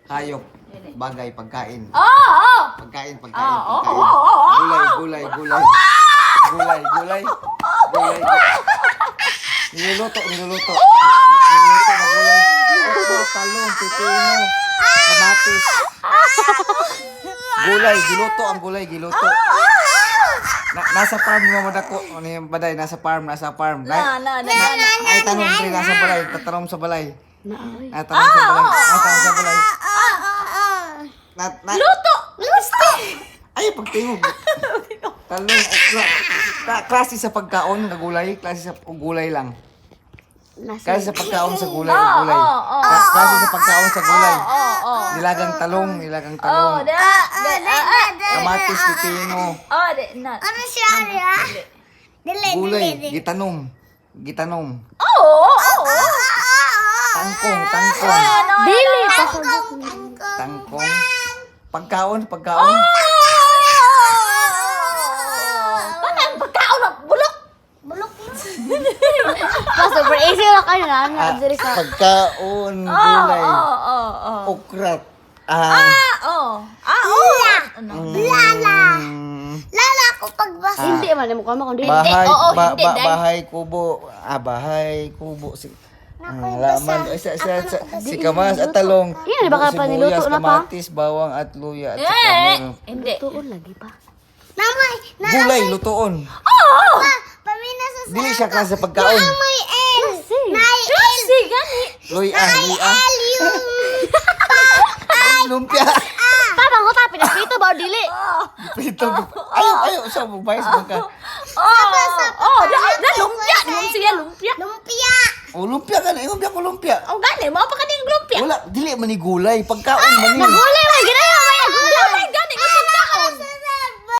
hayop, bagay, pagkain. Oo! Pagkain. Oo. Gulay. Gulay. Niluluto na gulay. Okra, talong, pipino, kamatis. Gulay, giluto. Nasa farm mo madako. Ano yung baday? Nasa farm. Ay, tanong, pre, nasa balay. Tatanong sa balay. Natanong sa balay. Luto! Ay, pagtingog. Talong, okra. Klase sa pagkaon ng gulay. Klase sa gulay lang. Klase sa pagkaon sa gulay. Klase sa pagkaon sa gulay. Nilagang talong. Kamatis, pipino. Ano siya, Arya? Gulay, gitanom. Tangkong. Dili, Tangkong. Pagkaon. Parang pagkaon na bulok! Super easy lang kayo na. Pagkaon, gulay. Okrat. Lala ko pagbasa. Hindi man mo kamo kundi. Bahay kubo. Bahay kubo. Laman, si Kamas at talong. Yan, di ba ka pa niluto na pa? Kamatis, bawang at luya. At saka meron. Hindi. Tuon lagi pa. Namay, Gulay, lutoon. pamina sa Dili siya klase sa pagkaon. may L. Kasi. Nay L. Kasi gani. Luya. L yung Lumpia. Parang ko tapin na pito ba o dili? Prito. Ayaw. Sa bubayas mo ka. Lumpia. Lumpia. lumpia. Lumpia ka na. Lumpia ko lumpia. Gani, mo pa kaning lumpia. Wala, dili man ni gulay. Pagkaon man ni. Gulay man